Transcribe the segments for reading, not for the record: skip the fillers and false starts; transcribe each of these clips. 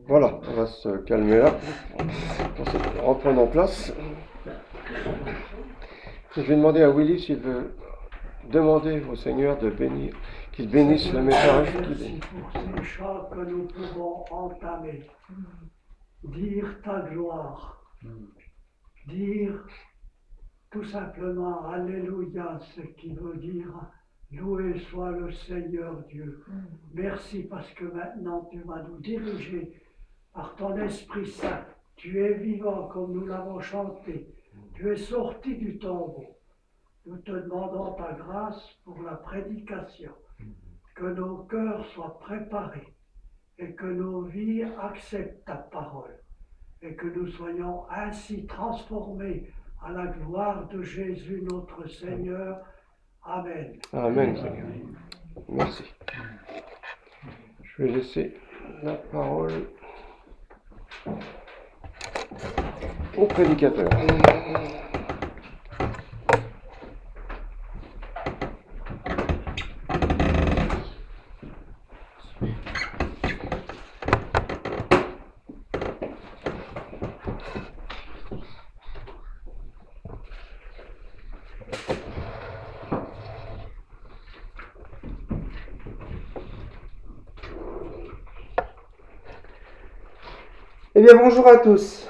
Voilà, on va se calmer là. Reprenons place. Je vais demander à Willy s'il veut demander au Seigneur de bénir, qu'il bénisse le message. Merci pour ces chants que nous pouvons entamer. Dire ta gloire. Dire tout simplement Alléluia, ce qui veut dire loué soit le Seigneur Dieu. Merci parce que maintenant tu vas nous diriger par ton Esprit Saint. Tu es vivant comme nous l'avons chanté. Tu es sorti du tombeau. Nous te demandons ta grâce pour la prédication. Que nos cœurs soient préparés et que nos vies acceptent ta parole. Et que nous soyons ainsi transformés à la gloire de Jésus notre Seigneur. Amen. Amen, Seigneur. Merci. Je vais laisser la parole au prédicateur. Eh bien, bonjour à tous.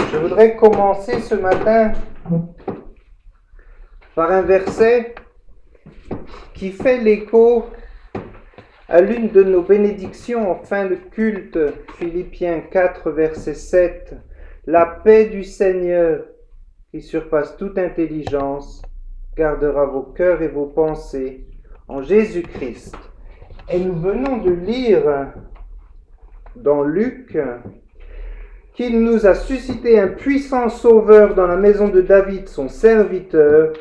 Je voudrais commencer ce matin par un verset qui fait l'écho à l'une de nos bénédictions en fin de culte, Philippiens 4, verset 7. La paix du Seigneur, qui surpasse toute intelligence, gardera vos cœurs et vos pensées en Jésus-Christ. Et nous venons de lire dans Luc qu'il nous a suscité un puissant sauveur dans la maison de David, son serviteur,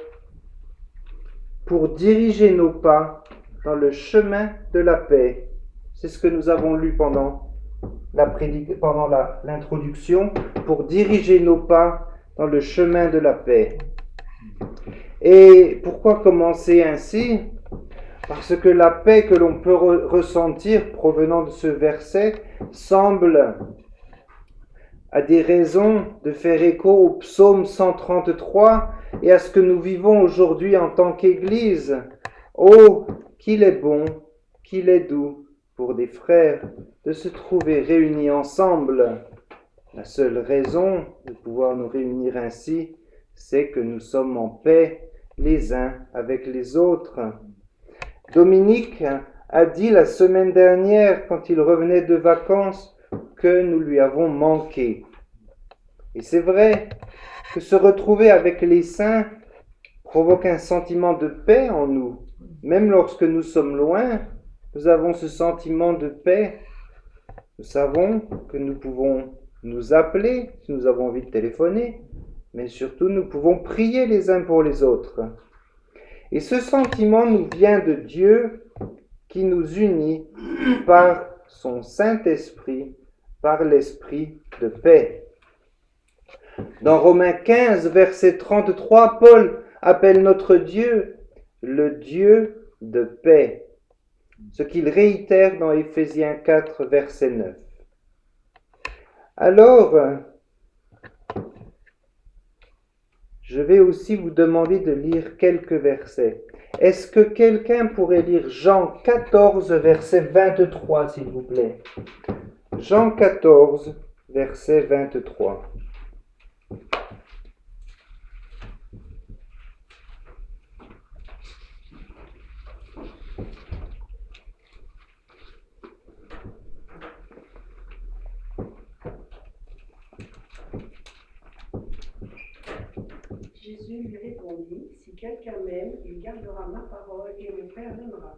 pour diriger nos pas dans le chemin de la paix. C'est ce que nous avons lu pendant l'introduction, pour diriger nos pas dans le chemin de la paix. Et pourquoi commencer ainsi ? Parce que la paix que l'on peut ressentir provenant de ce verset semble à des raisons de faire écho au psaume 133 et à ce que nous vivons aujourd'hui en tant qu'Église. Oh, qu'il est bon, qu'il est doux pour des frères de se trouver réunis ensemble. La seule raison de pouvoir nous réunir ainsi, c'est que nous sommes en paix les uns avec les autres. Dominique a dit la semaine dernière, quand il revenait de vacances, que nous lui avons manqué. Et c'est vrai que se retrouver avec les saints provoque un sentiment de paix en nous. Même lorsque nous sommes loin, nous avons ce sentiment de paix. Nous savons que nous pouvons nous appeler si nous avons envie de téléphoner, mais surtout nous pouvons prier les uns pour les autres. Et ce sentiment nous vient de Dieu qui nous unit par son Saint-Esprit, par l'Esprit de paix. Dans Romains 15, verset 33, Paul appelle notre Dieu le Dieu de paix, ce qu'il réitère dans Éphésiens 4, verset 9. Alors, je vais aussi vous demander de lire quelques versets. Est-ce que quelqu'un pourrait lire Jean 14, verset 23, s'il vous plaît ? Jean 14, verset 23. Jésus lui répondit, « Si quelqu'un m'aime, il gardera ma parole et mon Père l'aimera.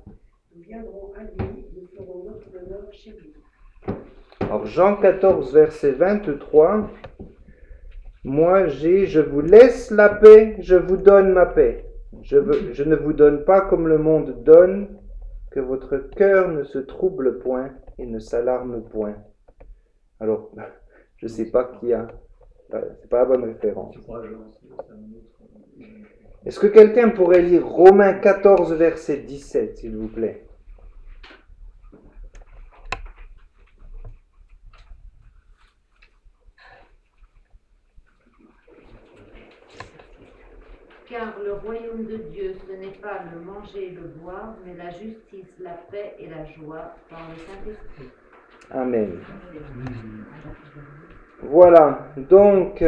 Nous viendrons à lui, nous ferons notre demeure chez lui. » Alors Jean 14, verset 23, « Moi je vous laisse la paix, je vous donne ma paix. Je ne vous donne pas comme le monde donne, que votre cœur ne se trouble point et ne s'alarme point. » Alors, je ne sais pas qui a... C'est pas la bonne référence. Est-ce que quelqu'un pourrait lire Romains 14, verset 17, s'il vous plaît ? royaume de Dieu, ce n'est pas le manger et le boire, mais la justice, la paix et la joie dans le Saint-Esprit. Amen. Voilà, donc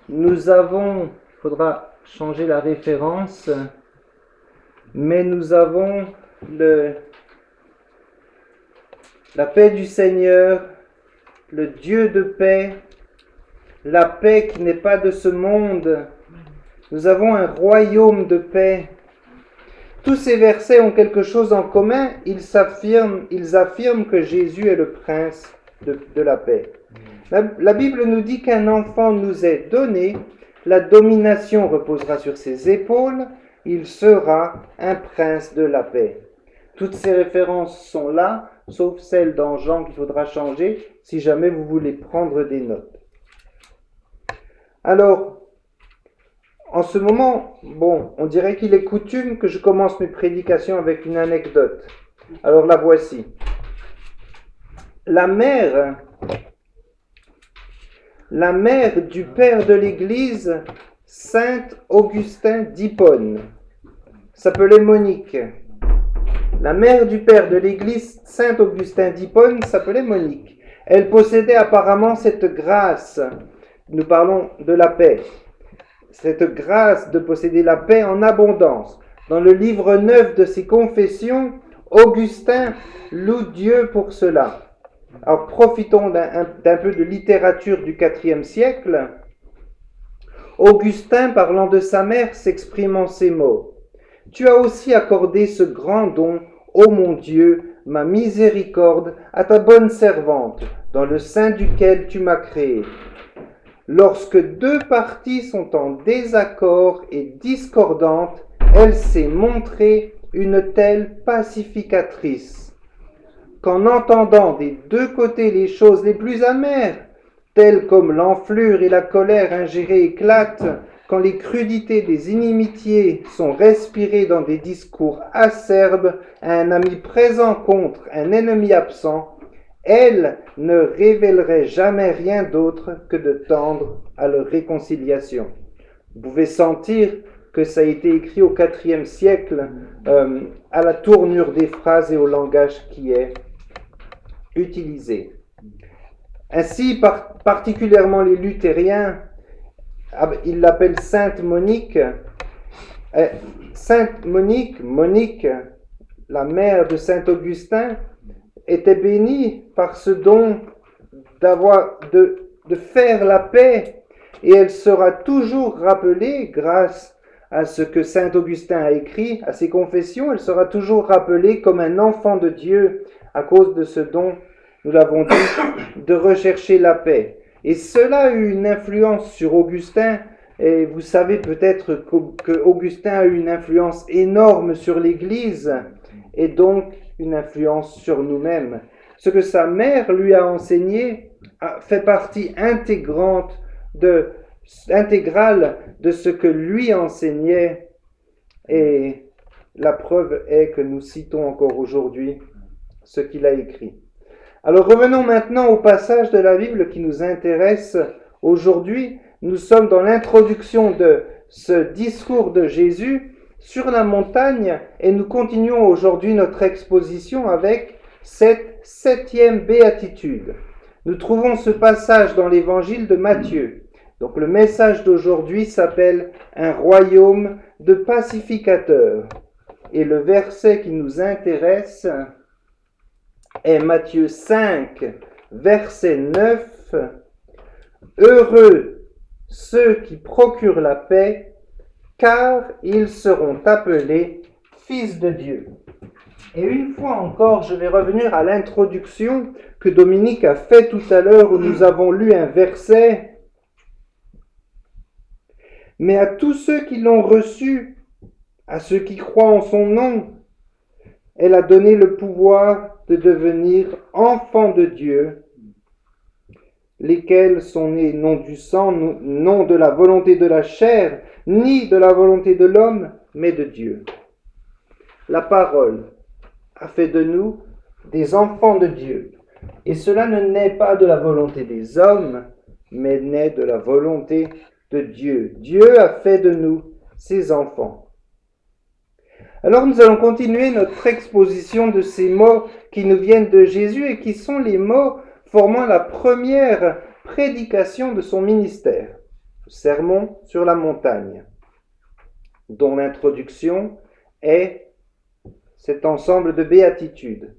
nous avons, il faudra changer la référence, mais nous avons la paix du Seigneur, le Dieu de paix, la paix qui n'est pas de ce monde. Nous avons un royaume de paix. Tous ces versets ont quelque chose en commun. Ils affirment que Jésus est le prince de la paix. La Bible nous dit qu'un enfant nous est donné, la domination reposera sur ses épaules, il sera un prince de la paix. Toutes ces références sont là, sauf celle dans Jean qu'il faudra changer si jamais vous voulez prendre des notes. Alors, en ce moment, on dirait qu'il est coutume que je commence mes prédications avec une anecdote. Alors la voici. La mère du père de l'Église, Saint Augustin d'Hippone, s'appelait Monique. La mère du père de l'Église, Saint Augustin d'Hippone, s'appelait Monique. Elle possédait apparemment cette grâce. Nous parlons de la paix. Cette grâce de posséder la paix en abondance. Dans le livre 9 de ses Confessions, Augustin loue Dieu pour cela. Alors profitons d'un peu de littérature du IVe siècle. Augustin, parlant de sa mère, s'exprime en ces mots. « Tu as aussi accordé ce grand don, ô mon Dieu, ma miséricorde, à ta bonne servante, dans le sein duquel tu m'as créé. Lorsque deux parties sont en désaccord et discordantes, elle s'est montrée une telle pacificatrice, qu'en entendant des deux côtés les choses les plus amères, telles comme l'enflure et la colère ingérée éclatent, quand les crudités des inimitiés sont respirées dans des discours acerbes, un ami présent contre un ennemi absent, elle ne révélerait jamais rien d'autre que de tendre à leur réconciliation. » Vous pouvez sentir que ça a été écrit au IVe siècle, à la tournure des phrases et au langage qui est utilisé. Ainsi, particulièrement les luthériens, ils l'appellent Sainte Monique. Sainte Monique, la mère de Saint Augustin, était bénie par ce don de faire la paix, et elle sera toujours rappelée, grâce à ce que Saint Augustin a écrit, à ses confessions, elle sera toujours rappelée comme un enfant de Dieu à cause de ce don, nous l'avons dit, de rechercher la paix. Et cela a eu une influence sur Augustin, et vous savez peut-être que Augustin a eu une influence énorme sur l'Église, et donc une influence sur nous-mêmes. Ce que sa mère lui a enseigné fait partie intégrale de ce que lui enseignait, et la preuve est que nous citons encore aujourd'hui ce qu'il a écrit. Alors revenons maintenant au passage de la Bible qui nous intéresse aujourd'hui. Nous sommes dans l'introduction de ce discours de Jésus sur la montagne et nous continuons aujourd'hui notre exposition avec cette 7e béatitude. Nous trouvons ce passage dans l'évangile de Matthieu. Donc le message d'aujourd'hui s'appelle « Un royaume de pacificateurs ». Et le verset qui nous intéresse est Matthieu 5, verset 9. « Heureux ceux qui procurent la paix, car ils seront appelés fils de Dieu. » Et une fois encore, je vais revenir à l'introduction que Dominique a fait tout à l'heure où nous avons lu un verset. « Mais à tous ceux qui l'ont reçu, à ceux qui croient en son nom, elle a donné le pouvoir de devenir enfants de Dieu, lesquels sont nés non du sang, non de la volonté de la chair, ni de la volonté de l'homme, mais de Dieu. » La parole a fait de nous des enfants de Dieu. Et cela ne naît pas de la volonté des hommes, mais naît de la volonté de Dieu. Dieu a fait de nous ses enfants. Alors nous allons continuer notre exposition de ces mots qui nous viennent de Jésus et qui sont les mots formant la première prédication de son ministère, le sermon sur la montagne, dont l'introduction est cet ensemble de béatitudes.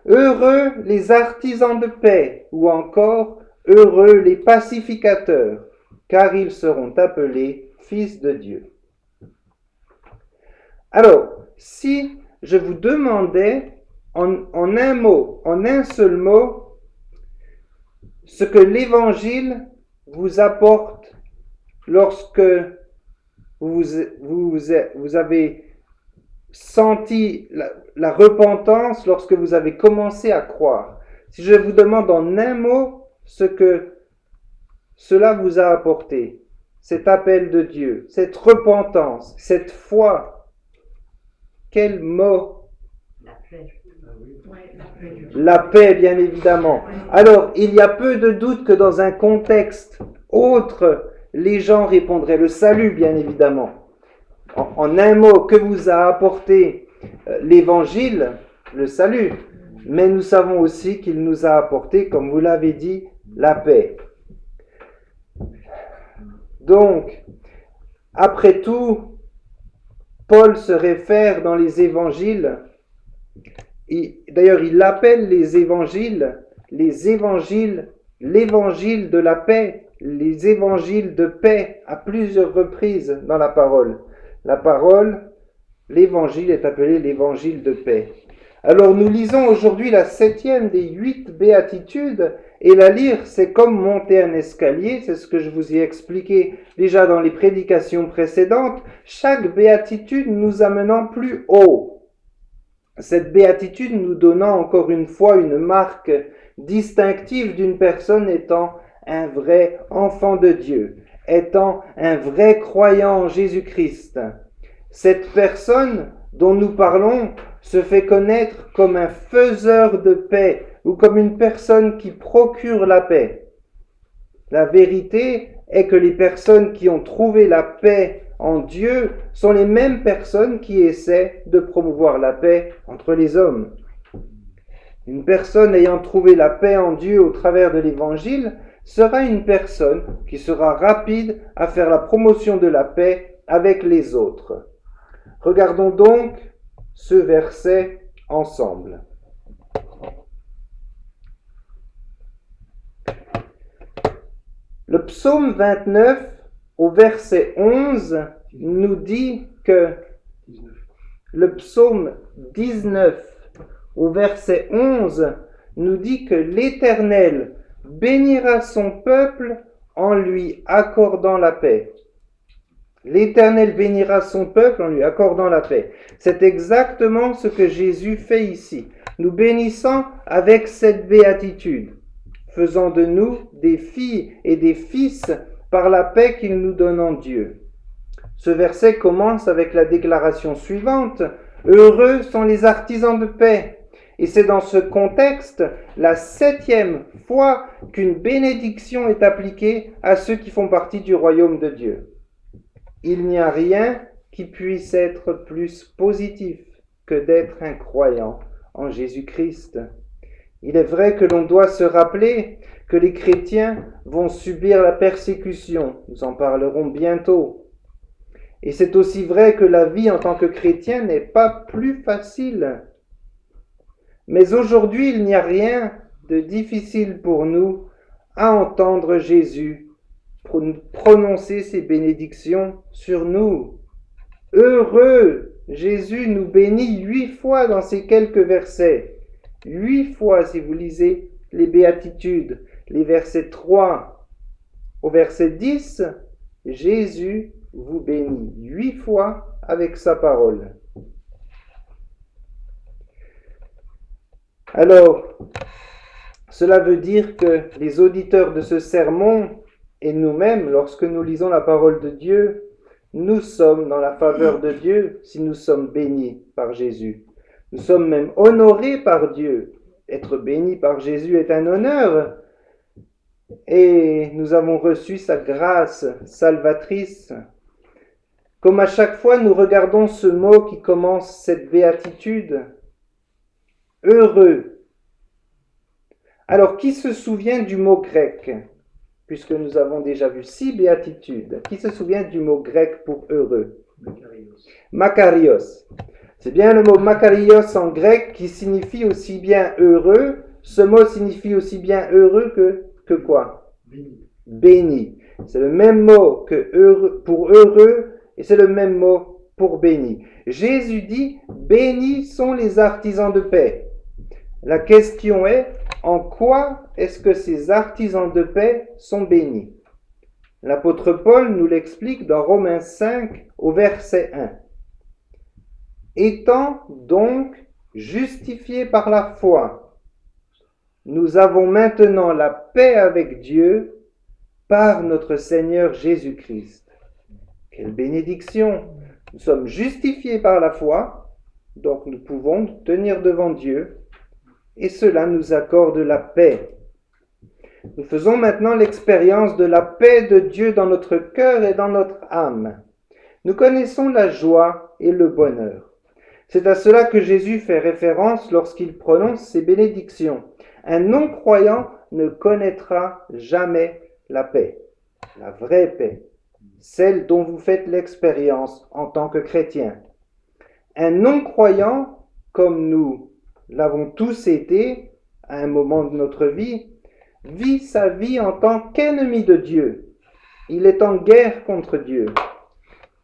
Heureux les artisans de paix, ou encore heureux les pacificateurs, car ils seront appelés fils de Dieu. Alors, si je vous demandais en un mot, en un seul mot, ce que l'Évangile vous apporte lorsque vous avez senti la repentance, lorsque vous avez commencé à croire. Si je vous demande en un mot ce que cela vous a apporté, cet appel de Dieu, cette repentance, cette foi, quel mot? La paix. La paix, bien évidemment. Alors, il y a peu de doute que dans un contexte autre, les gens répondraient le salut, bien évidemment. En un mot, que vous a apporté l'Évangile? Le salut. Mais nous savons aussi qu'il nous a apporté, comme vous l'avez dit, la paix. Donc, après tout, Paul se réfère dans les évangiles, d'ailleurs il appelle les évangiles, l'évangile de la paix, les évangiles de paix à plusieurs reprises dans la parole. La parole, l'évangile est appelé l'évangile de paix. Alors nous lisons aujourd'hui la 7e des 8 béatitudes, et la lire c'est comme monter un escalier, c'est ce que je vous ai expliqué déjà dans les prédications précédentes, chaque béatitude nous amenant plus haut. Cette béatitude nous donnant encore une fois une marque distinctive d'une personne étant un vrai enfant de Dieu, étant un vrai croyant en Jésus-Christ. Cette personne dont nous parlons se fait connaître comme un faiseur de paix ou comme une personne qui procure la paix. La vérité est que les personnes qui ont trouvé la paix en Dieu sont les mêmes personnes qui essaient de promouvoir la paix entre les hommes. Une personne ayant trouvé la paix en Dieu au travers de l'Évangile sera une personne qui sera rapide à faire la promotion de la paix avec les autres. Regardons donc ce verset ensemble. Le psaume 29 au verset 11 nous dit que le psaume 19 au verset 11 nous dit que l'Éternel bénira son peuple en lui accordant la paix. L'Éternel bénira son peuple en lui accordant la paix. C'est exactement ce que Jésus fait ici, nous bénissant avec cette béatitude, faisant de nous des filles et des fils par la paix qu'il nous donne en Dieu. Ce verset commence avec la déclaration suivante, « Heureux sont les artisans de paix ». Et c'est dans ce contexte la 7e fois qu'une bénédiction est appliquée à ceux qui font partie du royaume de Dieu. Il n'y a rien qui puisse être plus positif que d'être un croyant en Jésus-Christ. Il est vrai que l'on doit se rappeler que les chrétiens vont subir la persécution. Nous en parlerons bientôt. Et c'est aussi vrai que la vie en tant que chrétien n'est pas plus facile. Mais aujourd'hui, il n'y a rien de difficile pour nous à entendre Jésus prononcer ses bénédictions sur nous. Heureux, Jésus nous bénit 8 fois dans ces quelques versets. 8 fois si vous lisez les béatitudes. Les versets 3 au verset 10, Jésus vous bénit 8 fois avec sa parole. Alors, cela veut dire que les auditeurs de ce sermon et nous-mêmes, lorsque nous lisons la parole de Dieu, nous sommes dans la faveur de Dieu si nous sommes bénis par Jésus. Nous sommes même honorés par Dieu. Être béni par Jésus est un honneur. Et nous avons reçu sa grâce salvatrice. comme à chaque fois nous regardons ce mot qui commence cette béatitude. Heureux. Alors, qui se souvient du mot grec? Puisque nous avons déjà vu 6 béatitudes. Qui se souvient du mot grec pour heureux? Makarios. C'est bien le mot makarios en grec qui signifie aussi bien heureux. Ce mot signifie aussi bien heureux que quoi? Béni. C'est le même mot que heureux, pour heureux et c'est le même mot pour béni. Jésus dit, bénis sont les artisans de paix. La question est, en quoi est-ce que ces artisans de paix sont bénis? L'apôtre Paul nous l'explique dans Romains 5 au verset 1. Étant donc justifiés par la foi, nous avons maintenant la paix avec Dieu par notre Seigneur Jésus-Christ. Quelle bénédiction! Nous sommes justifiés par la foi, donc nous pouvons tenir devant Dieu, et cela nous accorde la paix. Nous faisons maintenant l'expérience de la paix de Dieu dans notre cœur et dans notre âme. Nous connaissons la joie et le bonheur. C'est à cela que Jésus fait référence lorsqu'il prononce ces bénédictions. Un non-croyant ne connaîtra jamais la paix, la vraie paix, celle dont vous faites l'expérience en tant que chrétien. Un non-croyant, comme nous l'avons tous été à un moment de notre vie, vit sa vie en tant qu'ennemi de Dieu. Il est en guerre contre Dieu.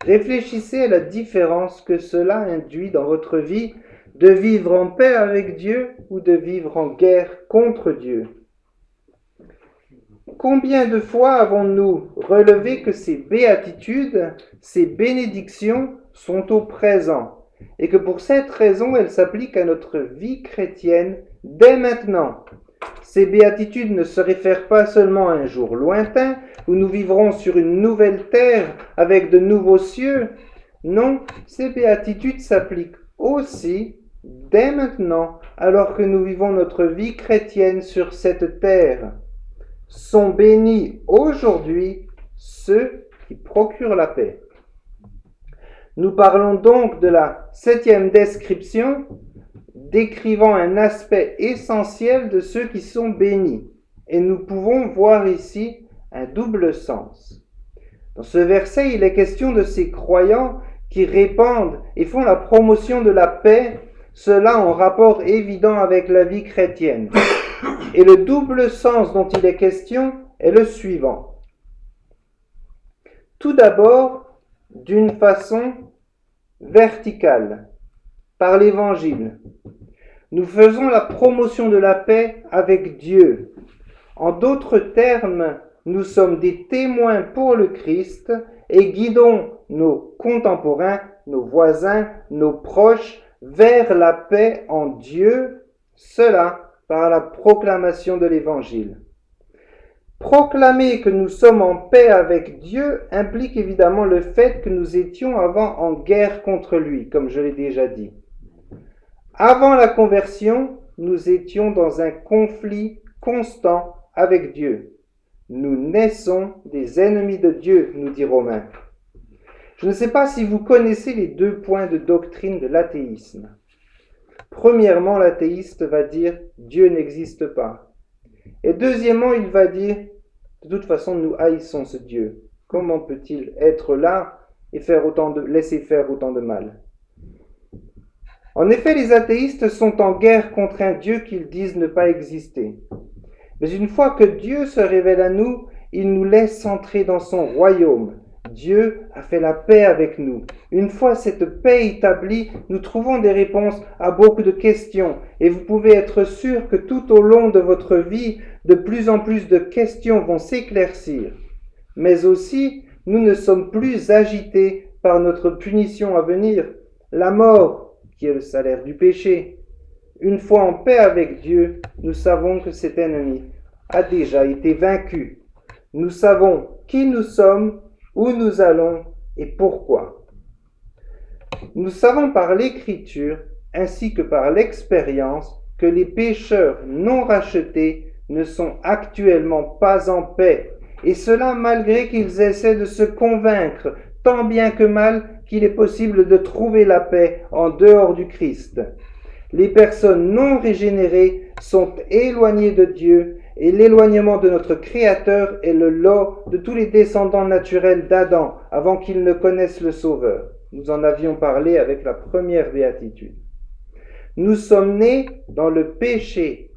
Réfléchissez à la différence que cela induit dans votre vie de vivre en paix avec Dieu ou de vivre en guerre contre Dieu. Combien de fois avons-nous relevé que ces béatitudes, ces bénédictions sont au présent et que pour cette raison, elles s'appliquent à notre vie chrétienne dès maintenant. Ces béatitudes ne se réfèrent pas seulement à un jour lointain où nous vivrons sur une nouvelle terre avec de nouveaux cieux. Non, ces béatitudes s'appliquent aussi dès maintenant alors que nous vivons notre vie chrétienne sur cette terre. Sont bénis aujourd'hui ceux qui procurent la paix. Nous parlons donc de la 7e description, décrivant un aspect essentiel de ceux qui sont bénis. Et nous pouvons voir ici un double sens. Dans ce verset, il est question de ces croyants qui répandent et font la promotion de la paix, cela en rapport évident avec la vie chrétienne. Et le double sens dont il est question est le suivant. Tout d'abord, d'une façon verticale, par l'Évangile. Nous faisons la promotion de la paix avec Dieu. En d'autres termes, nous sommes des témoins pour le Christ et guidons nos contemporains, nos voisins, nos proches vers la paix en Dieu, cela par la proclamation de l'Évangile. Proclamer que nous sommes en paix avec Dieu implique évidemment le fait que nous étions avant en guerre contre lui, comme je l'ai déjà dit. Avant la conversion, nous étions dans un conflit constant avec Dieu. Nous naissons des ennemis de Dieu, nous dit Romains. Je ne sais pas si vous connaissez les 2 points de doctrine de l'athéisme. Premièrement, l'athéiste va dire « Dieu n'existe pas ». Et deuxièmement, il va dire « De toute façon, nous haïssons ce Dieu. Comment peut-il être là et laisser faire autant de mal ?» En effet, les athéistes sont en guerre contre un Dieu qu'ils disent ne pas exister. Mais une fois que Dieu se révèle à nous, il nous laisse entrer dans son royaume. Dieu a fait la paix avec nous. Une fois cette paix établie, nous trouvons des réponses à beaucoup de questions et vous pouvez être sûr que tout au long de votre vie, de plus en plus de questions vont s'éclaircir. Mais aussi, nous ne sommes plus agités par notre punition à venir, la mort, qui est le salaire du péché. Une fois en paix avec Dieu, nous savons que cet ennemi a déjà été vaincu. Nous savons qui nous sommes, où nous allons et pourquoi. Nous savons par l'Écriture, ainsi que par l'expérience, que les pécheurs non rachetés ne sont actuellement pas en paix, et cela malgré qu'ils essaient de se convaincre tant bien que mal qu'il est possible de trouver la paix en dehors du Christ. Les personnes non régénérées sont éloignées de Dieu et l'éloignement de notre Créateur est le lot de tous les descendants naturels d'Adam avant qu'ils ne connaissent le Sauveur. Nous en avions parlé avec la première béatitude. Nous sommes nés dans le péché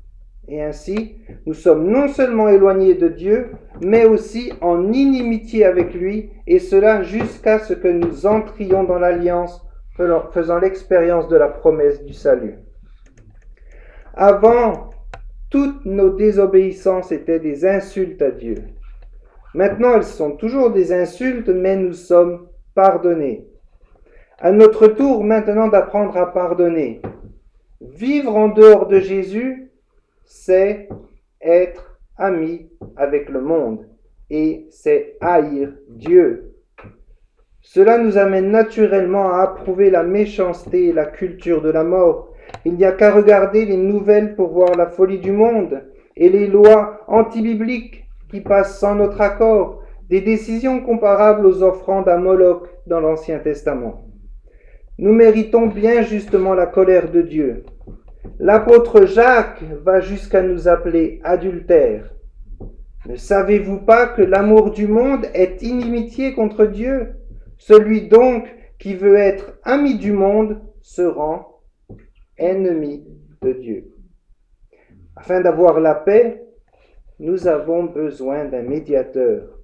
et ainsi nous sommes non seulement éloignés de Dieu, mais aussi en inimitié avec lui, et cela jusqu'à ce que nous entrions dans l'alliance, faisant l'expérience de la promesse du salut. Avant, toutes nos désobéissances étaient des insultes à Dieu. Maintenant, elles sont toujours des insultes, mais nous sommes pardonnés. À notre tour maintenant d'apprendre à pardonner. Vivre en dehors de Jésus, c'est être ami avec le monde et c'est haïr Dieu. Cela nous amène naturellement à approuver la méchanceté et la culture de la mort. Il n'y a qu'à regarder les nouvelles pour voir la folie du monde et les lois antibibliques qui passent sans notre accord, des décisions comparables aux offrandes à Moloch dans l'Ancien Testament. Nous méritons bien justement la colère de Dieu. L'apôtre Jacques va jusqu'à nous appeler adultères. Ne savez-vous pas que l'amour du monde est inimitié contre Dieu? Celui donc qui veut être ami du monde se rend ennemi de Dieu. Afin d'avoir la paix, nous avons besoin d'un médiateur,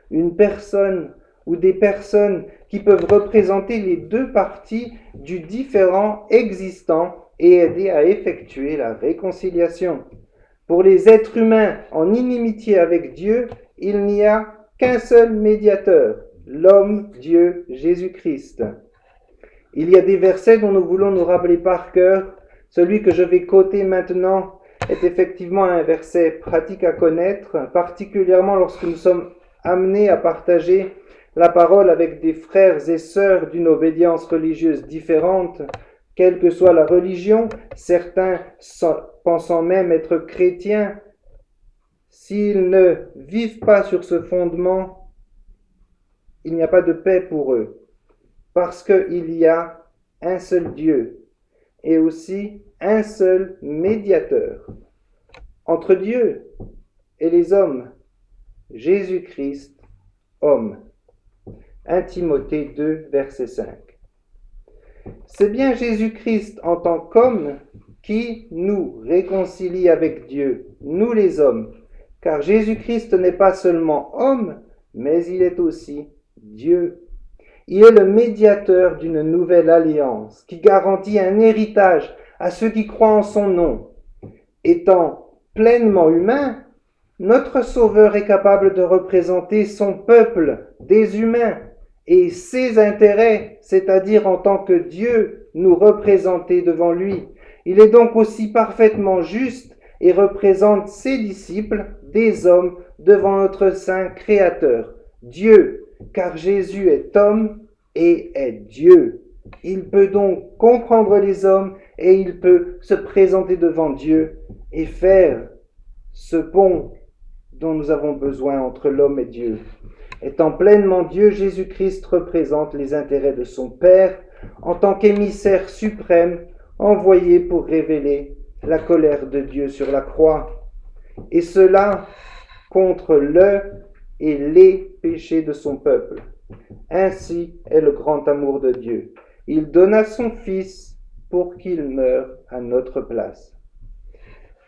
une personne ou des personnes qui peuvent représenter les deux parties du différend existant et aider à effectuer la réconciliation. Pour les êtres humains en inimitié avec Dieu, il n'y a qu'un seul médiateur, l'homme Dieu Jésus-Christ. Il y a des versets dont nous voulons nous rappeler par cœur. Celui que je vais quoter maintenant est effectivement un verset pratique à connaître, particulièrement lorsque nous sommes amenés à partager la parole avec des frères et sœurs d'une obédience religieuse différente, quelle que soit la religion, certains pensant même être chrétiens. S'ils ne vivent pas sur ce fondement, il n'y a pas de paix pour eux, parce qu'il y a un seul Dieu et aussi un seul médiateur entre Dieu et les hommes, Jésus-Christ, homme. 1 Timothée 2, verset 5. C'est bien Jésus-Christ en tant qu'homme qui nous réconcilie avec Dieu, nous les hommes, car Jésus-Christ n'est pas seulement homme, mais il est aussi Dieu. Il est le médiateur d'une nouvelle alliance qui garantit un héritage à ceux qui croient en son nom. Étant pleinement humain, notre Sauveur est capable de représenter son peuple, des humains, et ses intérêts, c'est-à-dire en tant que Dieu, nous représenter devant lui. Il est donc aussi parfaitement juste et représente ses disciples, des hommes, devant notre Saint Créateur, Dieu, car Jésus est homme et est Dieu. Il peut donc comprendre les hommes et il peut se présenter devant Dieu et faire ce pont dont nous avons besoin entre l'homme et Dieu. Étant pleinement Dieu, Jésus-Christ représente les intérêts de son Père en tant qu'émissaire suprême envoyé pour révéler la colère de Dieu sur la croix. Et cela contre le et les péchés de son peuple. Ainsi est le grand amour de Dieu. Il donna son Fils pour qu'il meure à notre place.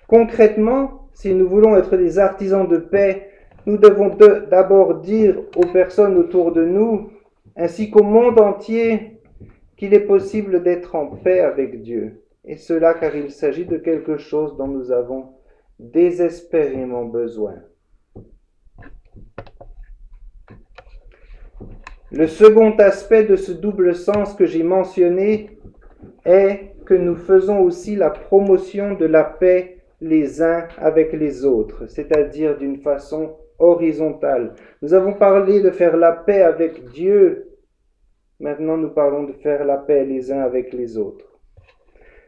Concrètement, si nous voulons être des artisans de paix, nous devons d'abord dire aux personnes autour de nous, ainsi qu'au monde entier, qu'il est possible d'être en paix avec Dieu. Et cela car il s'agit de quelque chose dont nous avons désespérément besoin. Le second aspect de ce double sens que j'ai mentionné est que nous faisons aussi la promotion de la paix les uns avec les autres, c'est-à-dire d'une façon horizontale. Nous avons parlé de faire la paix avec Dieu, maintenant nous parlons de faire la paix les uns avec les autres.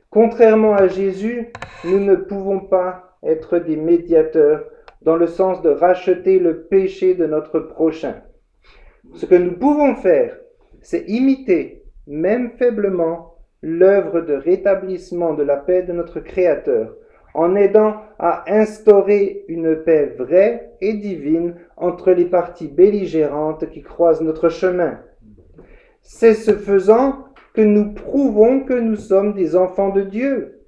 Contrairement à Jésus, nous ne pouvons pas être des médiateurs dans le sens de racheter le péché de notre prochain. Ce que nous pouvons faire, c'est imiter, même faiblement, l'œuvre de rétablissement de la paix de notre Créateur, en aidant à instaurer une paix vraie et divine entre les parties belligérantes qui croisent notre chemin. C'est ce faisant que nous prouvons que nous sommes des enfants de Dieu.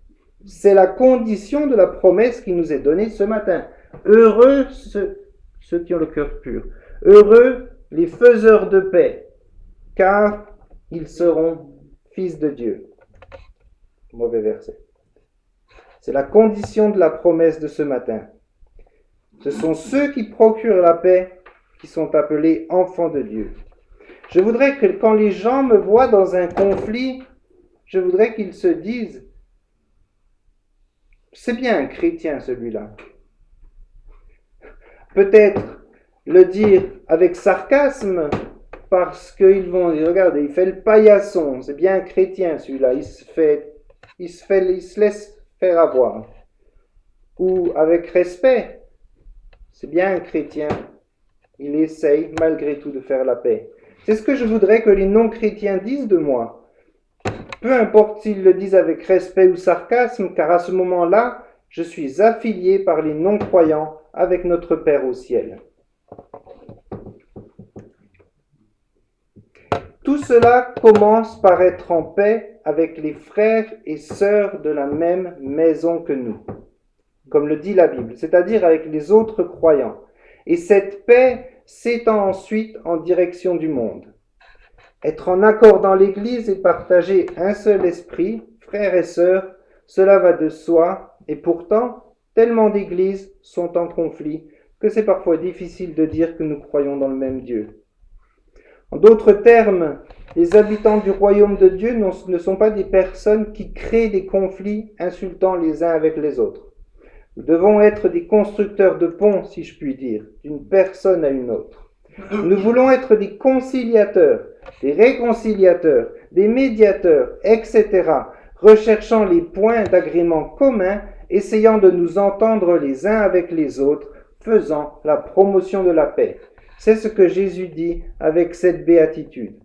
C'est la condition de la promesse qui nous est donnée ce matin. Heureux ceux qui ont le cœur pur. Heureux les faiseurs de paix, car ils seront fils de Dieu. Mauvais verset. C'est la condition de la promesse de ce matin. Ce sont ceux qui procurent la paix qui sont appelés enfants de Dieu. Je voudrais que quand les gens me voient dans un conflit, je voudrais qu'ils se disent « C'est bien un chrétien celui-là ». Peut-être le dire avec sarcasme parce qu'ils vont dire « Regardez, il fait le paillasson, c'est bien un chrétien celui-là, il se laisse faire avoir ». Ou avec respect, c'est bien un chrétien, il essaye malgré tout de faire la paix. C'est ce que je voudrais que les non-chrétiens disent de moi. Peu importe s'ils le disent avec respect ou sarcasme, car à ce moment-là, je suis affilié par les non-croyants avec notre Père au ciel. Tout cela commence par être en paix avec les frères et sœurs de la même maison que nous, comme le dit la Bible, c'est-à-dire avec les autres croyants. Et cette paix s'étend ensuite en direction du monde. Être en accord dans l'Église et partager un seul esprit, frères et sœurs, cela va de soi, et pourtant, tellement d'églises sont en conflit que c'est parfois difficile de dire que nous croyons dans le même Dieu. En d'autres termes, les habitants du royaume de Dieu ne sont pas des personnes qui créent des conflits insultant les uns avec les autres. Nous devons être des constructeurs de ponts, si je puis dire, d'une personne à une autre. Nous voulons être des conciliateurs, des réconciliateurs, des médiateurs, etc., recherchant les points d'agrément communs, essayant de nous entendre les uns avec les autres, faisant la promotion de la paix. C'est ce que Jésus dit avec cette béatitude.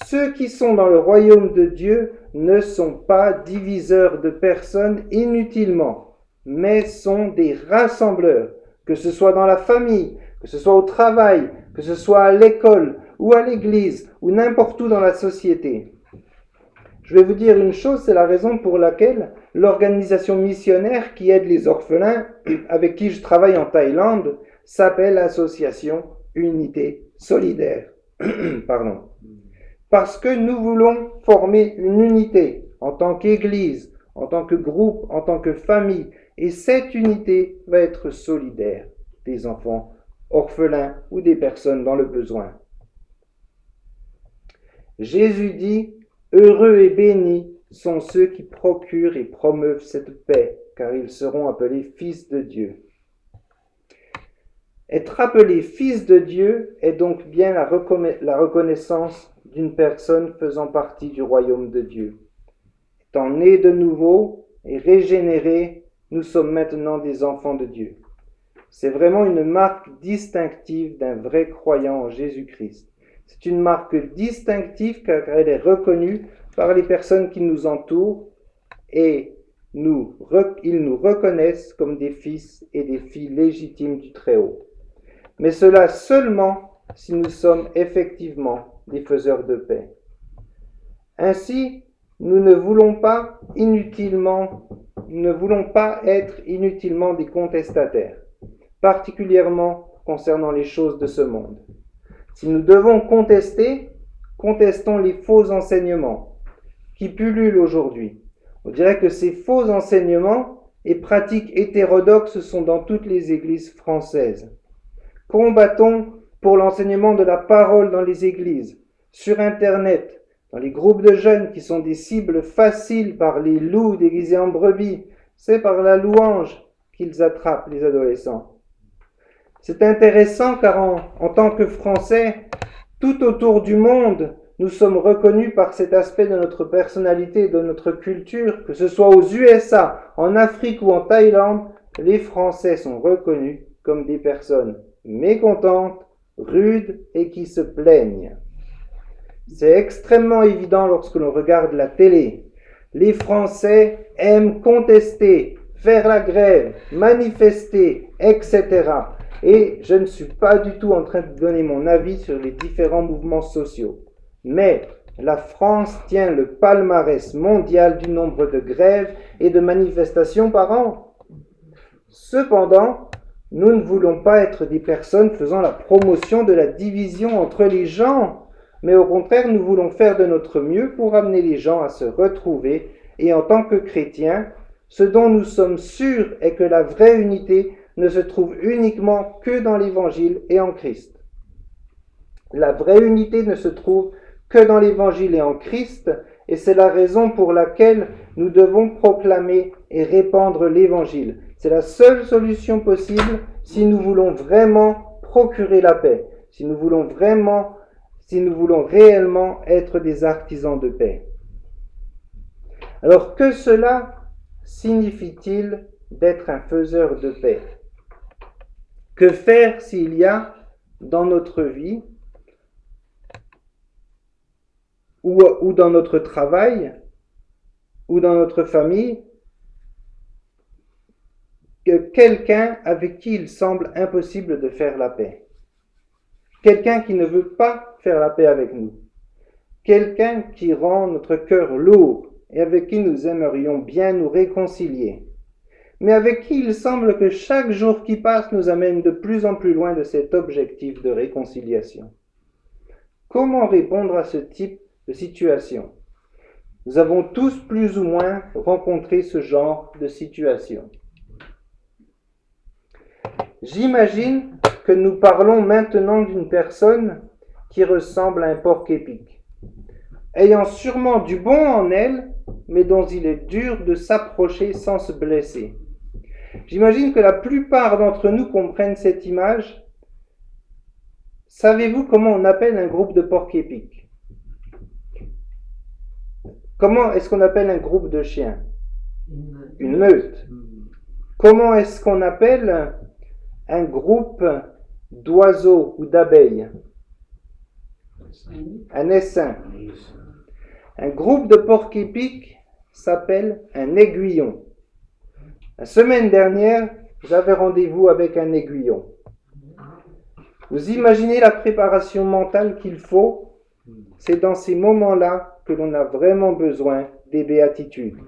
Ceux qui sont dans le royaume de Dieu ne sont pas diviseurs de personnes inutilement, mais sont des rassembleurs, que ce soit dans la famille, que ce soit au travail, que ce soit à l'école ou à l'église ou n'importe où dans la société. Je vais vous dire une chose, c'est la raison pour laquelle l'organisation missionnaire qui aide les orphelins, avec qui je travaille en Thaïlande, s'appelle Association Unité Solidaire. Pardon. Parce que nous voulons former une unité en tant qu'église, en tant que groupe, en tant que famille, et cette unité va être solidaire des enfants orphelins ou des personnes dans le besoin. Jésus dit « Heureux et bénis sont ceux qui procurent et promeuvent cette paix, car ils seront appelés fils de Dieu. » Être appelé fils de Dieu est donc bien la reconnaissance d'une personne faisant partie du royaume de Dieu. Étant né de nouveau et régénéré, nous sommes maintenant des enfants de Dieu. C'est vraiment une marque distinctive d'un vrai croyant en Jésus-Christ. C'est une marque distinctive car elle est reconnue par les personnes qui nous entourent et ils nous reconnaissent comme des fils et des filles légitimes du Très-Haut. Mais cela seulement si nous sommes effectivement des faiseurs de paix. Ainsi, nous ne voulons pas être inutilement des contestataires, particulièrement concernant les choses de ce monde. Si nous devons contester, contestons les faux enseignements qui pullulent aujourd'hui. On dirait que ces faux enseignements et pratiques hétérodoxes sont dans toutes les églises françaises. Combattons pour l'enseignement de la parole dans les églises, sur Internet, dans les groupes de jeunes qui sont des cibles faciles par les loups déguisés en brebis. C'est par la louange qu'ils attrapent les adolescents. C'est intéressant car en tant que Français, tout autour du monde, nous sommes reconnus par cet aspect de notre personnalité et de notre culture, que ce soit aux USA, en Afrique ou en Thaïlande, les Français sont reconnus comme des personnes mécontentes, rudes et qui se plaignent. C'est extrêmement évident lorsque l'on regarde la télé. Les Français aiment contester, faire la grève, manifester, etc. Et je ne suis pas du tout en train de donner mon avis sur les différents mouvements sociaux. Mais la France tient le palmarès mondial du nombre de grèves et de manifestations par an. Cependant, nous ne voulons pas être des personnes faisant la promotion de la division entre les gens, mais au contraire, nous voulons faire de notre mieux pour amener les gens à se retrouver. Et en tant que chrétiens, ce dont nous sommes sûrs est que la vraie unité ne se trouve uniquement que dans l'Évangile et en Christ. La vraie unité ne se trouve que dans l'Évangile et en Christ, et c'est la raison pour laquelle nous devons proclamer et répandre l'Évangile. C'est la seule solution possible si nous voulons vraiment procurer la paix, si nous voulons réellement être des artisans de paix. Alors que cela signifie-t-il d'être un faiseur de paix? Que faire s'il y a dans notre vie ou dans notre travail ou dans notre famille quelqu'un avec qui il semble impossible de faire la paix? Quelqu'un qui ne veut pas faire la paix avec nous. Quelqu'un qui rend notre cœur lourd et avec qui nous aimerions bien nous réconcilier, mais avec qui il semble que chaque jour qui passe nous amène de plus en plus loin de cet objectif de réconciliation. Comment répondre à ce type de situation? Nous avons tous plus ou moins rencontré ce genre de situation. J'imagine que nous parlons maintenant d'une personne qui ressemble à un porc-épic, ayant sûrement du bon en elle, mais dont il est dur de s'approcher sans se blesser. J'imagine que la plupart d'entre nous comprennent cette image. Savez-vous comment on appelle un groupe de porc-épics? Comment est-ce qu'on appelle un groupe de chiens? Une meute. Comment est-ce qu'on appelle un groupe d'oiseaux ou d'abeilles? Un essaim. Un groupe de porc-épics s'appelle un aiguillon. La semaine dernière, j'avais rendez-vous avec un aiguillon. Vous imaginez la préparation mentale qu'il faut? C'est dans ces moments-là que l'on a vraiment besoin des béatitudes.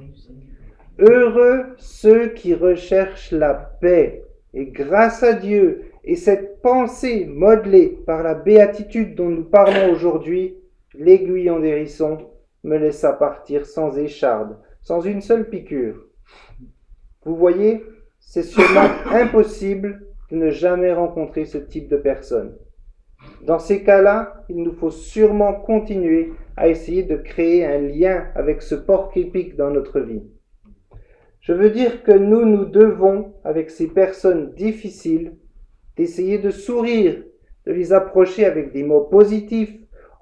Heureux ceux qui recherchent la paix. Et grâce à Dieu et cette pensée modelée par la béatitude dont nous parlons aujourd'hui, l'aiguillon d'hérisson me laissa partir sans écharde, sans une seule piqûre. Vous voyez, c'est sûrement impossible de ne jamais rencontrer ce type de personne. Dans ces cas-là, il nous faut sûrement continuer à essayer de créer un lien avec ce porc-épic dans notre vie. Je veux dire que nous devons, avec ces personnes difficiles, d'essayer de sourire, de les approcher avec des mots positifs,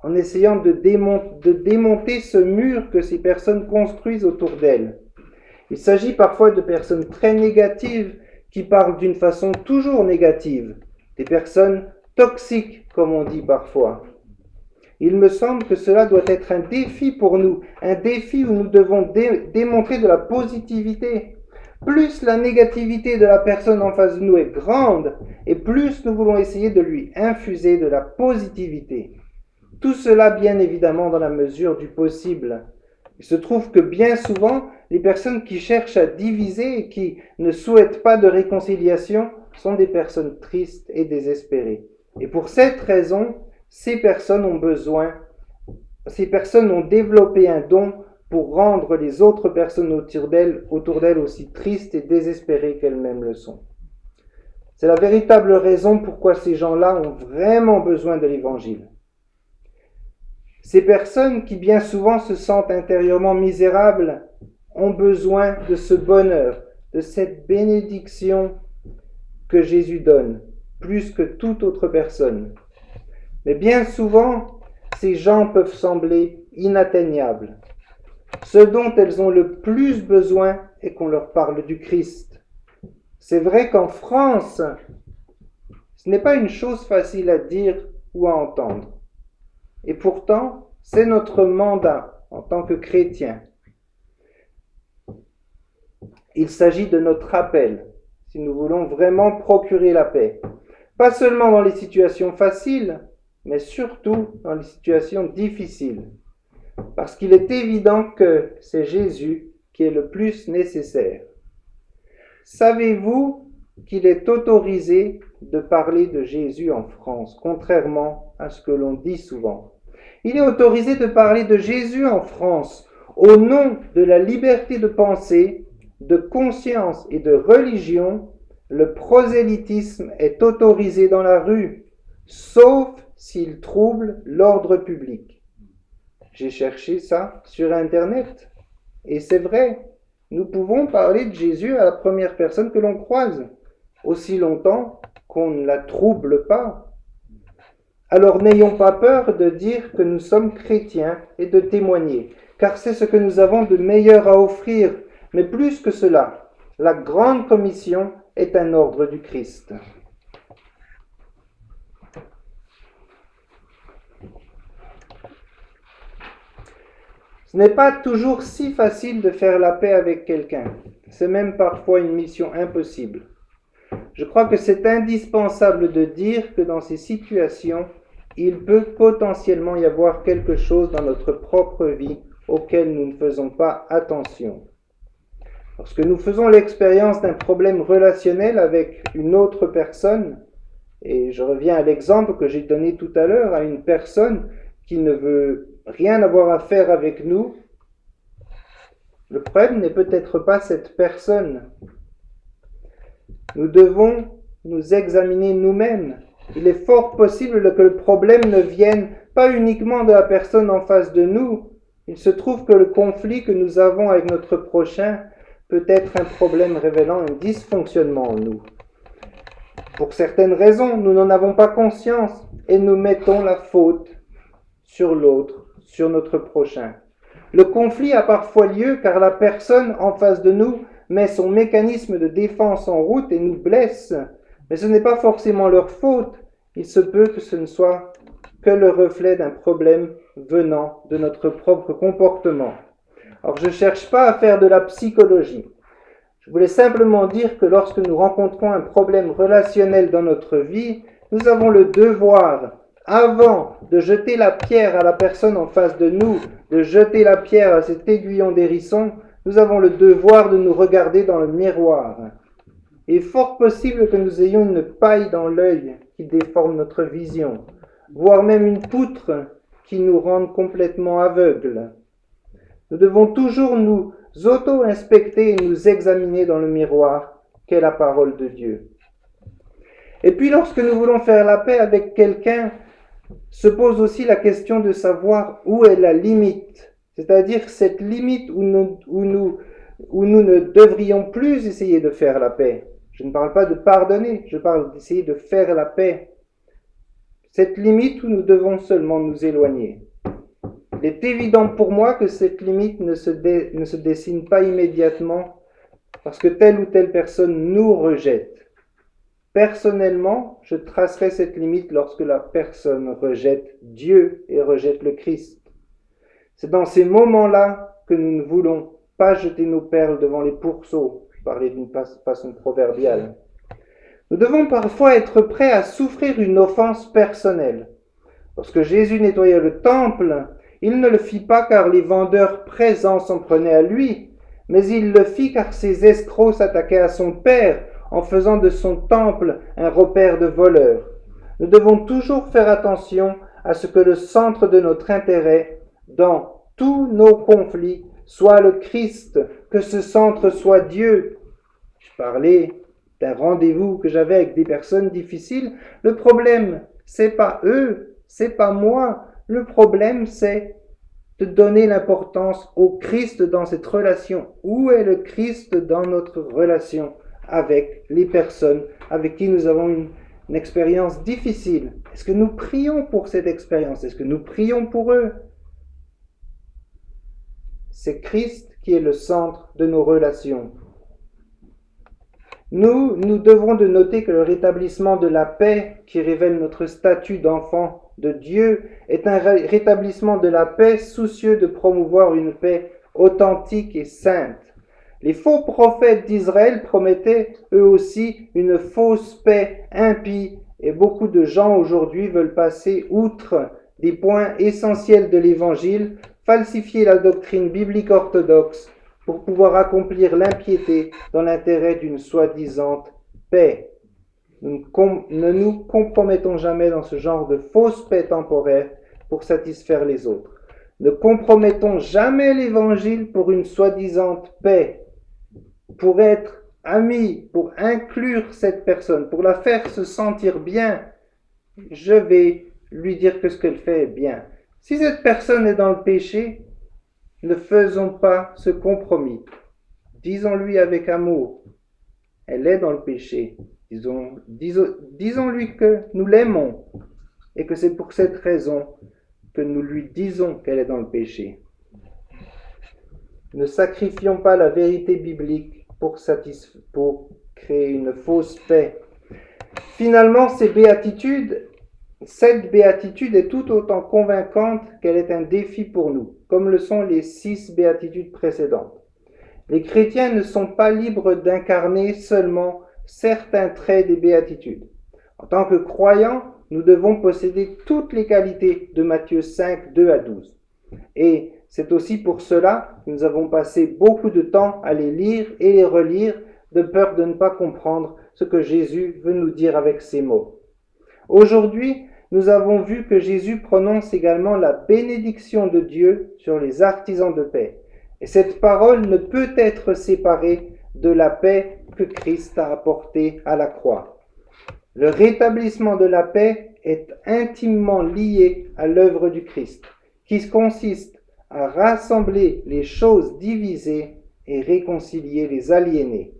en essayant de démonter ce mur que ces personnes construisent autour d'elles. Il s'agit parfois de personnes très négatives qui parlent d'une façon toujours négative, des personnes toxiques, comme on dit parfois. Il me semble que cela doit être un défi pour nous, un défi où nous devons démontrer de la positivité. Plus la négativité de la personne en face de nous est grande, et plus nous voulons essayer de lui infuser de la positivité. Tout cela, bien évidemment, dans la mesure du possible. Il se trouve que bien souvent, les personnes qui cherchent à diviser et qui ne souhaitent pas de réconciliation sont des personnes tristes et désespérées. Et pour cette raison, ces personnes ont développé un don pour rendre les autres personnes autour d'elles aussi tristes et désespérées qu'elles-mêmes le sont. C'est la véritable raison pourquoi ces gens-là ont vraiment besoin de l'Évangile. Ces personnes qui bien souvent se sentent intérieurement misérables ont besoin de ce bonheur, de cette bénédiction que Jésus donne, plus que toute autre personne. Mais bien souvent, ces gens peuvent sembler inatteignables. Ce dont elles ont le plus besoin est qu'on leur parle du Christ. C'est vrai qu'en France, Ce n'est pas une chose facile à dire ou à entendre. Et pourtant, c'est notre mandat en tant que chrétiens. Il s'agit de notre appel, si nous voulons vraiment procurer la paix. Pas seulement dans les situations faciles, mais surtout dans les situations difficiles. Parce qu'il est évident que c'est Jésus qui est le plus nécessaire. Savez-vous qu'il est autorisé de parler de Jésus en France, contrairement à ce que l'on dit souvent? Il est autorisé de parler de Jésus en France au nom de la liberté de pensée, de conscience et de religion. Le prosélytisme est autorisé dans la rue, sauf s'il trouble l'ordre public. J'ai cherché ça sur Internet et c'est vrai, nous pouvons parler de Jésus à la première personne que l'on croise, aussi longtemps qu'on ne la trouble pas. Alors n'ayons pas peur de dire que nous sommes chrétiens et de témoigner, car c'est ce que nous avons de meilleur à offrir. Mais plus que cela, la grande commission est un ordre du Christ. Ce n'est pas toujours si facile de faire la paix avec quelqu'un. C'est même parfois une mission impossible. Je crois que c'est indispensable de dire que dans ces situations, il peut potentiellement y avoir quelque chose dans notre propre vie auquel nous ne faisons pas attention. Lorsque nous faisons l'expérience d'un problème relationnel avec une autre personne, et je reviens à l'exemple que j'ai donné tout à l'heure, à une personne qui ne veut rien avoir à faire avec nous, le problème n'est peut-être pas cette personne. Nous devons nous examiner nous-mêmes. Il est fort possible que le problème ne vienne pas uniquement de la personne en face de nous. Il se trouve que le conflit que nous avons avec notre prochain peut être un problème révélant un dysfonctionnement en nous. Pour certaines raisons, nous n'en avons pas conscience et nous mettons la faute sur l'autre, sur notre prochain. Le conflit a parfois lieu car la personne en face de nous met son mécanisme de défense en route et nous blesse. Mais ce n'est pas forcément leur faute. Il se peut que ce ne soit que le reflet d'un problème venant de notre propre comportement. Alors je ne cherche pas à faire de la psychologie. Je voulais simplement dire que lorsque nous rencontrons un problème relationnel dans notre vie, nous avons le devoir, avant de jeter la pierre à la personne en face de nous, de jeter la pierre à cet aiguillon d'hérisson, nous avons le devoir de nous regarder dans le miroir. Il est fort possible que nous ayons une paille dans l'œil qui déforme notre vision, voire même une poutre qui nous rende complètement aveugles. Nous devons toujours nous auto-inspecter et nous examiner dans le miroir qu'est la parole de Dieu. Et puis lorsque nous voulons faire la paix avec quelqu'un, se pose aussi la question de savoir où est la limite, c'est-à-dire cette limite où nous ne devrions plus essayer de faire la paix. Je ne parle pas de pardonner, je parle d'essayer de faire la paix. Cette limite où nous devons seulement nous éloigner. Il est évident pour moi que cette limite ne se dessine pas immédiatement parce que telle ou telle personne nous rejette. Personnellement, je tracerai cette limite lorsque la personne rejette Dieu et rejette le Christ. C'est dans ces moments-là que nous ne voulons pas jeter nos perles devant les pourceaux, parler d'une façon proverbiale. Nous devons parfois être prêts à souffrir une offense personnelle. Lorsque Jésus nettoyait le temple, il ne le fit pas car les vendeurs présents s'en prenaient à lui, mais il le fit car ces escrocs s'attaquaient à son Père en faisant de son temple un repère de voleurs. Nous devons toujours faire attention à ce que le centre de notre intérêt dans tous nos conflits soit le Christ, que ce centre soit Dieu. Je parlais d'un rendez-vous que j'avais avec des personnes difficiles. Le problème, c'est pas eux, c'est pas moi. Le problème, c'est de donner l'importance au Christ dans cette relation. Où est le Christ dans notre relation avec les personnes avec qui nous avons une expérience difficile? Est-ce que nous prions pour cette expérience? Est-ce que nous prions pour eux? C'est Christ qui est le centre de nos relations. Nous devons de noter que le rétablissement de la paix, qui révèle notre statut d'enfant de Dieu, est un rétablissement de la paix soucieux de promouvoir une paix authentique et sainte. Les faux prophètes d'Israël promettaient eux aussi une fausse paix impie, et beaucoup de gens aujourd'hui veulent passer outre des points essentiels de l'Évangile, falsifier la doctrine biblique orthodoxe pour pouvoir accomplir l'impiété dans l'intérêt d'une soi-disant paix. Nous ne nous compromettons jamais dans ce genre de fausse paix temporaire pour satisfaire les autres. Ne compromettons jamais l'Évangile pour une soi-disant paix, pour être amis, pour inclure cette personne, pour la faire se sentir bien. Je vais lui dire que ce qu'elle fait est bien. Si cette personne est dans le péché, ne faisons pas ce compromis. Disons-lui avec amour, elle est dans le péché. Disons-lui que nous l'aimons et que c'est pour cette raison que nous lui disons qu'elle est dans le péché. Ne sacrifions pas la vérité biblique pour créer une fausse paix. Finalement, cette béatitude est tout autant convaincante qu'elle est un défi pour nous, comme le sont les 6 béatitudes précédentes. Les chrétiens ne sont pas libres d'incarner seulement certains traits des béatitudes. En tant que croyants, nous devons posséder toutes les qualités de Matthieu 5, 2 à 12. Et c'est aussi pour cela que nous avons passé beaucoup de temps à les lire et les relire, de peur de ne pas comprendre ce que Jésus veut nous dire avec ces mots. Aujourd'hui, nous avons vu que Jésus prononce également la bénédiction de Dieu sur les artisans de paix. Et cette parole ne peut être séparée de la paix que Christ a apportée à la croix. Le rétablissement de la paix est intimement lié à l'œuvre du Christ, qui consiste à rassembler les choses divisées et réconcilier les aliénés.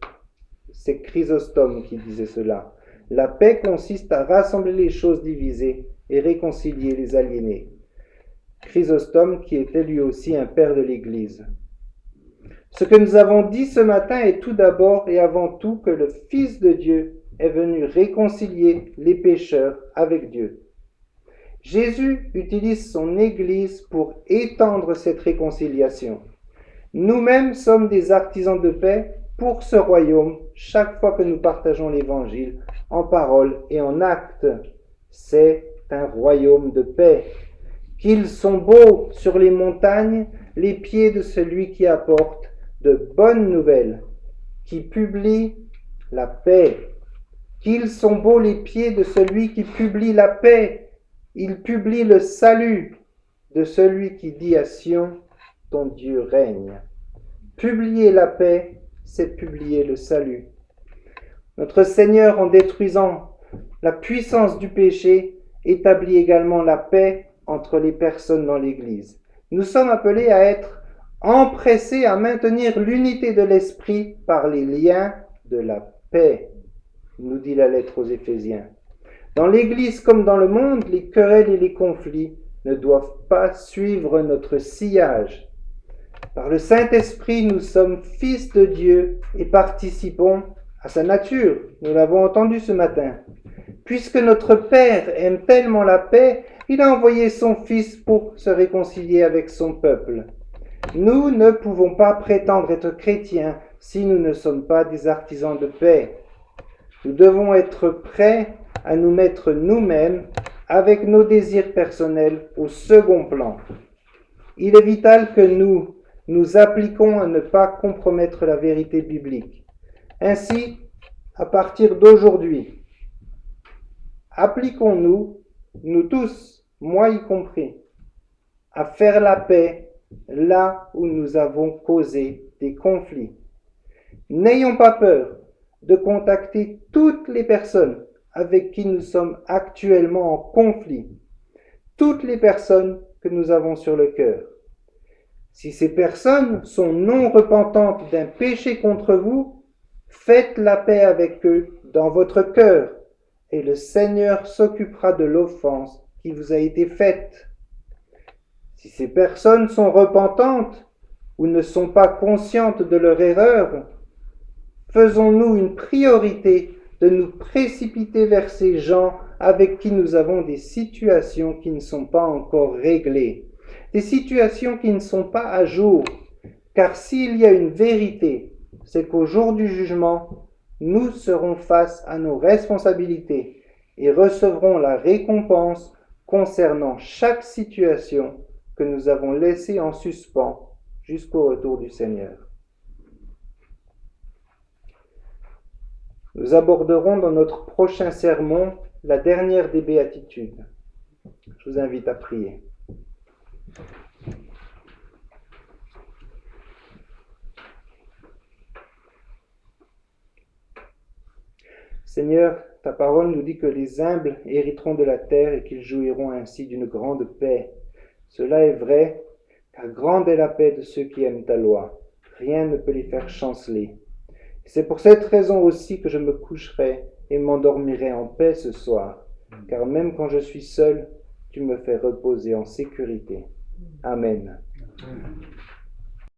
C'est Chrysostome qui disait cela. La paix consiste à rassembler les choses divisées et réconcilier les aliénés. Chrysostome qui était lui aussi un père de l'Église. Ce que nous avons dit ce matin est tout d'abord et avant tout que le Fils de Dieu est venu réconcilier les pécheurs avec Dieu. Jésus utilise son Église pour étendre cette réconciliation. Nous-mêmes sommes des artisans de paix pour ce royaume chaque fois que nous partageons l'Évangile en parole et en acte. C'est un royaume de paix. Qu'ils sont beaux sur les montagnes les pieds de celui qui apporte de bonnes nouvelles, qui publie la paix. Qu'ils sont beaux les pieds de celui qui publie la paix. Il publie le salut de celui qui dit à Sion, ton Dieu règne. Publier la paix, c'est publier le salut. Notre Seigneur, en détruisant la puissance du péché, établit également la paix entre les personnes dans l'Église. Nous sommes appelés à être empressés à maintenir l'unité de l'esprit par les liens de la paix, nous dit la lettre aux Éphésiens. Dans l'Église comme dans le monde, les querelles et les conflits ne doivent pas suivre notre sillage. Par le Saint-Esprit, nous sommes fils de Dieu et participons à sa nature. Nous l'avons entendu ce matin. Puisque notre Père aime tellement la paix, il a envoyé son Fils pour se réconcilier avec son peuple. Nous ne pouvons pas prétendre être chrétiens si nous ne sommes pas des artisans de paix. Nous devons être prêts à nous mettre nous-mêmes, avec nos désirs personnels, au second plan. Il est vital que nous appliquons à ne pas compromettre la vérité biblique. Ainsi, à partir d'aujourd'hui, appliquons-nous, nous tous, moi y compris, à faire la paix là où nous avons causé des conflits. N'ayons pas peur de contacter toutes les personnes avec qui nous sommes actuellement en conflit, toutes les personnes que nous avons sur le cœur. Si ces personnes sont non repentantes d'un péché contre vous, faites la paix avec eux dans votre cœur, et le Seigneur s'occupera de l'offense qui vous a été faite. Si ces personnes sont repentantes ou ne sont pas conscientes de leur erreur, faisons-nous une priorité de nous précipiter vers ces gens avec qui nous avons des situations qui ne sont pas encore réglées, des situations qui ne sont pas à jour. Car s'il y a une vérité, c'est qu'au jour du jugement, nous serons face à nos responsabilités et recevrons la récompense concernant chaque situation que nous avons laissée en suspens jusqu'au retour du Seigneur. Nous aborderons dans notre prochain sermon la dernière des béatitudes. Je vous invite à prier. Seigneur, ta parole nous dit que les humbles hériteront de la terre et qu'ils jouiront ainsi d'une grande paix. Cela est vrai, car grande est la paix de ceux qui aiment ta loi. Rien ne peut les faire chanceler. C'est pour cette raison aussi que je me coucherai et m'endormirai en paix ce soir, car même quand je suis seul, tu me fais reposer en sécurité. Amen.